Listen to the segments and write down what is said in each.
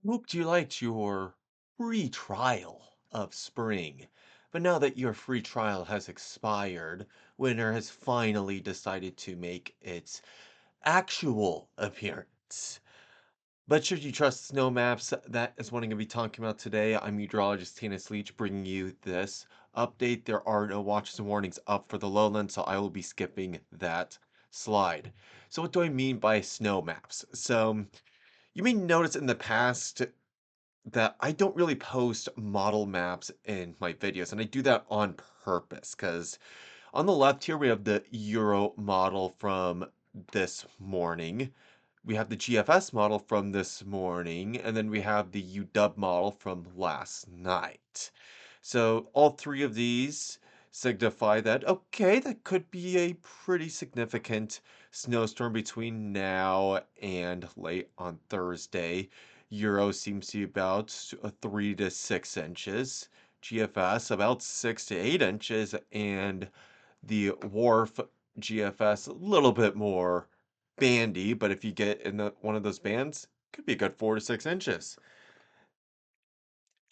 Hope you liked your free trial of spring. But now that your free trial has expired, winter has finally decided to make its actual appearance. But should you trust snow maps, that is what I'm going to be talking about today. I'm meteorologist Tanis Leach bringing you this update. There are no watches and warnings up for the lowland, so I will be skipping that slide. So what do I mean by snow maps? So you may notice in the past that I don't really post model maps in my videos, and I do that on purpose because on the left here we have the Euro model from this morning. We have the GFS model from this morning, and then we have the UW model from last night. So all three of these signify that, okay, that could be a pretty significant snowstorm between now and late on Thursday. Euro seems to be about 3 to 6 inches. GFS about 6 to 8 inches, and the Wharf GFS a little bit more bandy, but if you get in one of those bands, could be a good 4 to 6 inches.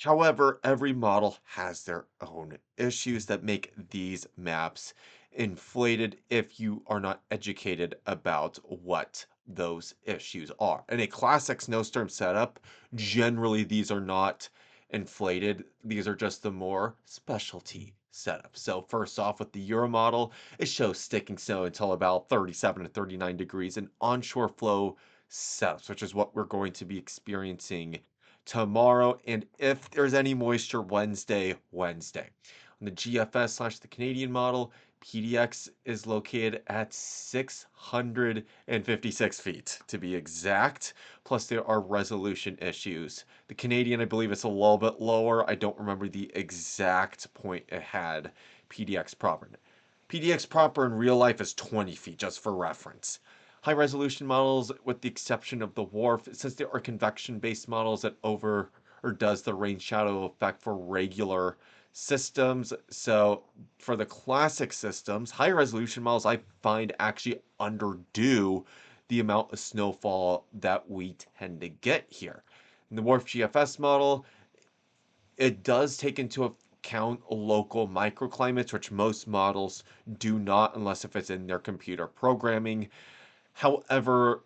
However, every model has their own issues that make these maps inflated if you are not educated about what those issues are. In a classic snowstorm setup, generally these are not inflated. These are just the more specialty setups. So first off, with the Euro model, it shows sticking snow until about 37 to 39 degrees in onshore flow setups, which is what we're going to be experiencing tomorrow, and if there's any moisture, Wednesday. On the GFS slash the Canadian model, PDX is located at 656 feet to be exact. Plus, there are resolution issues. The Canadian, I believe, is a little bit lower. I don't remember the exact point it had PDX proper. PDX proper in real life is 20 feet, just for reference. High resolution models, with the exception of the Wharf, since there are convection based models that over or does the rain shadow effect for regular systems. So for the classic systems, high resolution models I find actually underdo the amount of snowfall that we tend to get here. In the Wharf GFS model, it does take into account local microclimates, which most models do not unless if it's in their computer programming. However,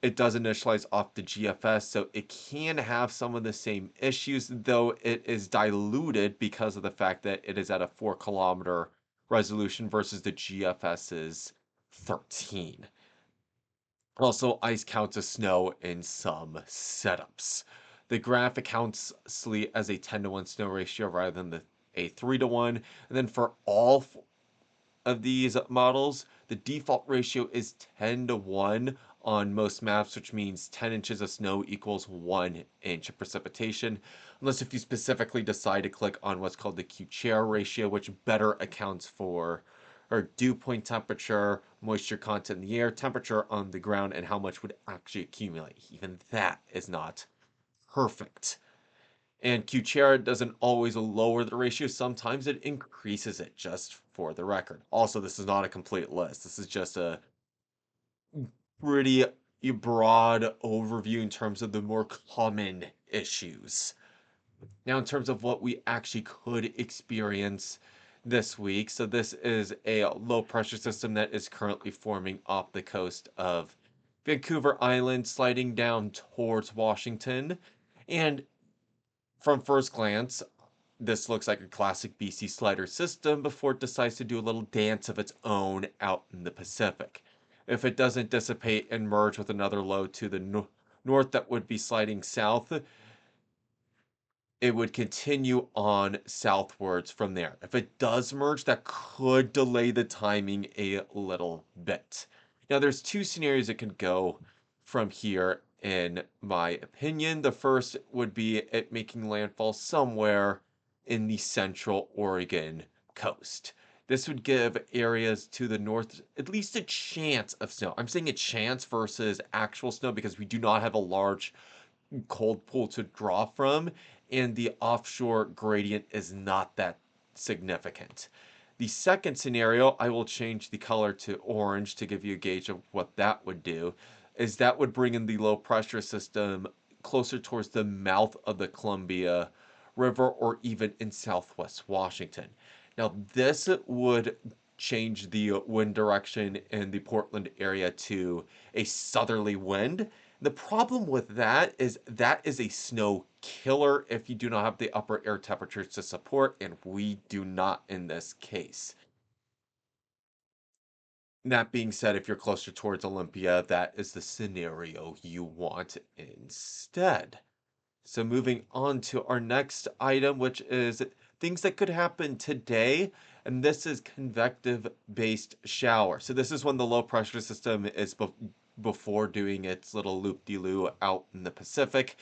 it does initialize off the GFS, so it can have some of the same issues, though it is diluted because of the fact that it is at a 4 kilometer resolution versus the GFS's 13. Also, ice counts as snow in some setups. The graph accounts sleet as a 10 to 1 snow ratio rather than a 3 to 1. And then for all of these models, the default ratio is 10 to 1 on most maps, which means 10 inches of snow equals 1 inch of precipitation, unless if you specifically decide to click on what's called the Q-chair ratio, which better accounts for or dew point temperature, moisture content in the air, temperature on the ground, and how much would actually accumulate. Even that is not perfect. And Q-chair doesn't always lower the ratio. Sometimes it increases it, just for the record. Also, this is not a complete list. This is just a pretty broad overview in terms of the more common issues. Now, in terms of what we actually could experience this week, so this is a low pressure system that is currently forming off the coast of Vancouver Island, sliding down towards Washington. And from first glance, this looks like a classic BC slider system before it decides to do a little dance of its own out in the Pacific. If it doesn't dissipate and merge with another low to the north that would be sliding south, it would continue on southwards from there. If it does merge, that could delay the timing a little bit. Now, there's two scenarios it could go from here, in my opinion. The first would be it making landfall somewhere in the central Oregon coast. This would give areas to the north at least a chance of snow. I'm saying a chance versus actual snow because we do not have a large cold pool to draw from, and the offshore gradient is not that significant. The second scenario, I will change the color to orange to give you a gauge of what that would do, is that would bring in the low pressure system closer towards the mouth of the Columbia River or even in southwest Washington. Now, this would change the wind direction in the Portland area to a southerly wind. The problem with that is a snow killer if you do not have the upper air temperatures to support, and we do not in this case. That being said, if you're closer towards Olympia, that is the scenario you want instead. So moving on to our next item, which is things that could happen today, and this is convective-based shower. So this is when the low pressure system is before doing its little loop-de-loo out in the Pacific.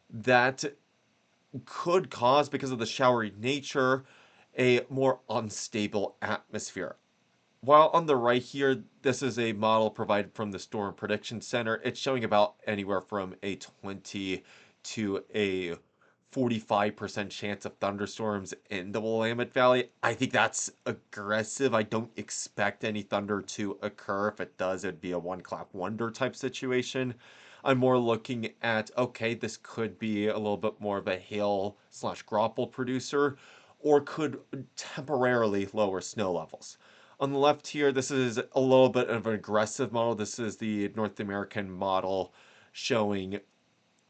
That could cause, because of the showery nature, a more unstable atmosphere. While on the right here, this is a model provided from the Storm Prediction Center. It's showing about anywhere from a 20 to a 45% chance of thunderstorms in the Willamette Valley. I think that's aggressive. I don't expect any thunder to occur. If it does, it'd be a one clap wonder type situation. I'm more looking at, okay, this could be a little bit more of a hail slash grapple producer, or could temporarily lower snow levels. On the left here, this is a little bit of an aggressive model. This is the North American model showing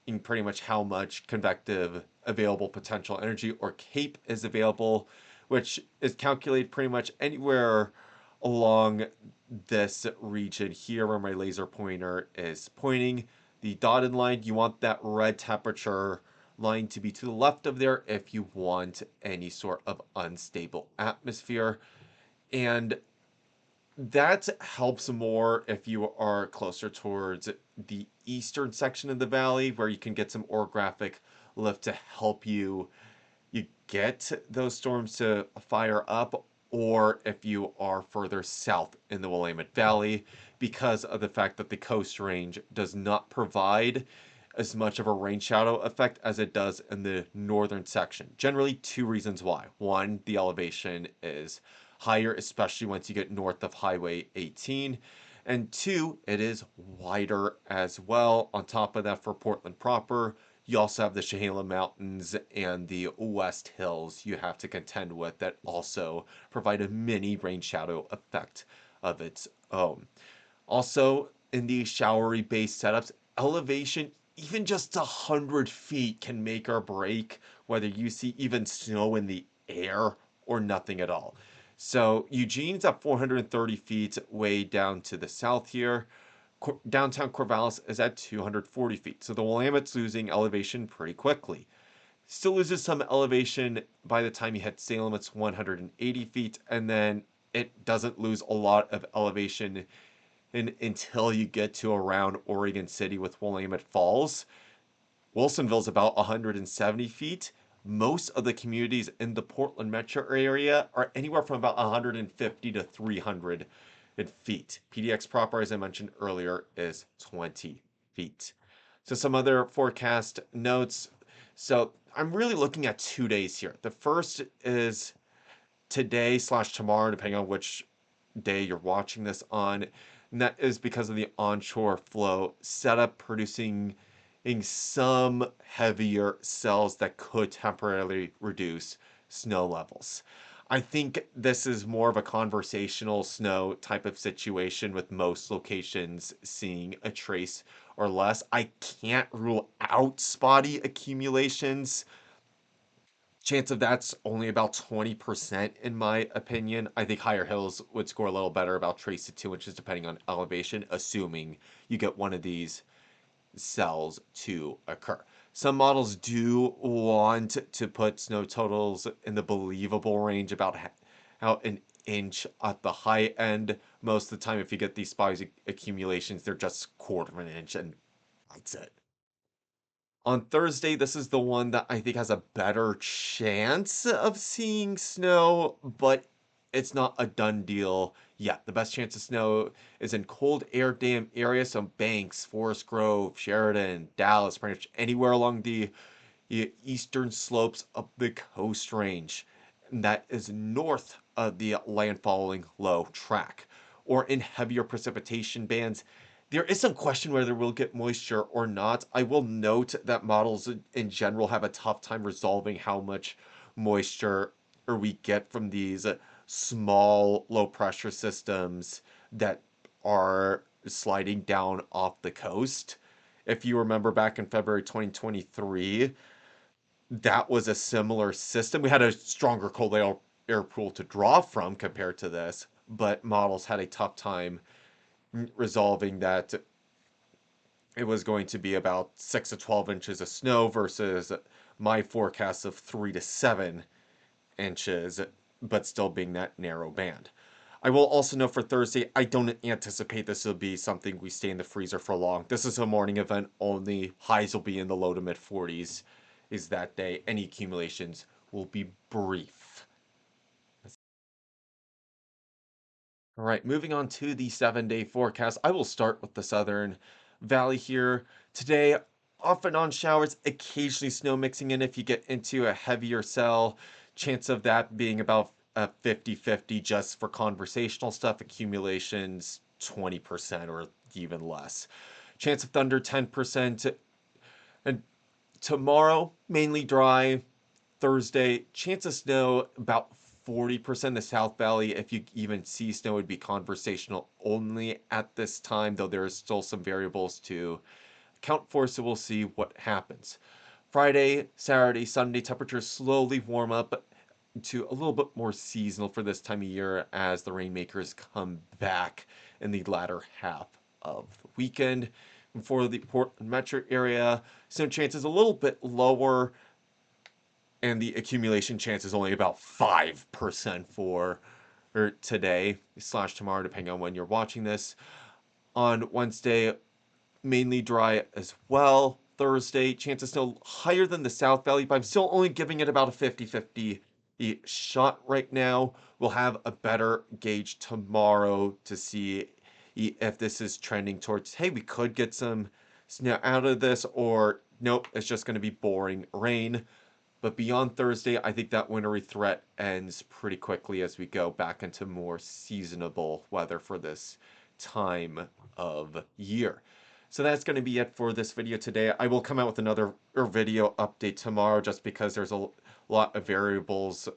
in pretty much how much convective available potential energy or CAPE is available, which is calculated pretty much anywhere along this region here where my laser pointer is pointing. The dotted line, you want that red temperature line to be to the left of there if you want any sort of unstable atmosphere. And that helps more if you are closer towards the eastern section of the valley where you can get some orographic lift to help you get those storms to fire up, or if you are further south in the Willamette Valley because of the fact that the Coast Range does not provide as much of a rain shadow effect as it does in the northern section. Generally, two reasons why. One, the elevation is higher, especially once you get north of Highway 18. And two, it is wider as well. On top of that, for Portland proper, you also have the Chehalem Mountains and the West Hills you have to contend with that also provide a mini rain shadow effect of its own. Also, in these showery based setups, elevation, even just 100 feet, can make or break whether you see even snow in the air or nothing at all. So, Eugene's at 430 feet, way down to the south here. Downtown Corvallis is at 240 feet. So, the Willamette's losing elevation pretty quickly. Still loses some elevation by the time you hit Salem, it's 180 feet, and then it doesn't lose a lot of elevation until you get to around Oregon City with Willamette Falls. Wilsonville's about 170 feet. Most of the communities in the Portland metro area are anywhere from about 150 to 300 feet. PDX proper, as I mentioned earlier, is 20 feet. So some other forecast notes. So I'm really looking at 2 days here. The first is today slash tomorrow, depending on which day you're watching this on. And that is because of the onshore flow setup producing in some heavier cells that could temporarily reduce snow levels. I think this is more of a conversational snow type of situation with most locations seeing a trace or less. I can't rule out spotty accumulations. Chance of that's only about 20% in my opinion. I think higher hills would score a little better, about trace to 2 inches depending on elevation, assuming you get one of these cells to occur. Some models do want to put snow totals in the believable range, about out an inch at the high end. Most of the time, if you get these spotty accumulations, they're just quarter of an inch, and that's it. On Thursday, this is the one that I think has a better chance of seeing snow, but it's not a done deal yet. The best chance of snow is in cold air dam areas, so Banks, Forest Grove, Sheridan, Dallas, pretty much anywhere along the eastern slopes of the Coast Range. And that is north of the landfalling low track. Or in heavier precipitation bands There is some question whether we'll get moisture or not. I will note that models in general have a tough time resolving how much moisture or we get from these small low pressure systems that are sliding down off the coast. If you remember back in February 2023, that was a similar system. We had a stronger cold air pool to draw from compared to this, but models had a tough time resolving that it was going to be about 6 to 12 inches of snow versus my forecast of 3 to 7 inches, but still being that narrow band. I will also note for Thursday, I don't anticipate this will be something we stay in the freezer for long. This is a morning event only. Highs will be in the low to mid 40s is that day. Any accumulations will be brief. All right, moving on to the 7-day forecast. I will start with the Southern Valley here. Today, off and on showers, occasionally snow mixing in if you get into a heavier cell. Chance of that being about a 50-50 just for conversational stuff. Accumulations 20% or even less. Chance of thunder 10%. And tomorrow, mainly dry. Thursday, chance of snow about 40% the South Valley. If you even see snow, would be conversational only at this time, though there is still some variables to account for, so we'll see what happens. Friday, Saturday, Sunday, temperatures slowly warm up to a little bit more seasonal for this time of year as the rainmakers come back in the latter half of the weekend. For the Portland metro area, snow chances a little bit lower, and the accumulation chance is only about 5% for today slash tomorrow, depending on when you're watching this. On Wednesday, mainly dry as well. Thursday, chance of snow higher than the South Valley, but I'm still only giving it about a 50-50 shot right now. We'll have a better gauge tomorrow to see if this is trending towards, hey, we could get some snow out of this, or nope, it's just going to be boring rain. But beyond Thursday, I think that wintry threat ends pretty quickly as we go back into more seasonable weather for this time of year. So that's going to be it for this video today. I will come out with another video update tomorrow just because there's a lot of variables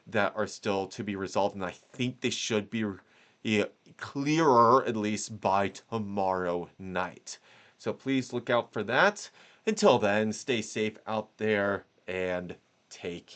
that are still to be resolved, and I think they should be clearer at least by tomorrow night. So please look out for that. Until then, stay safe out there and take care.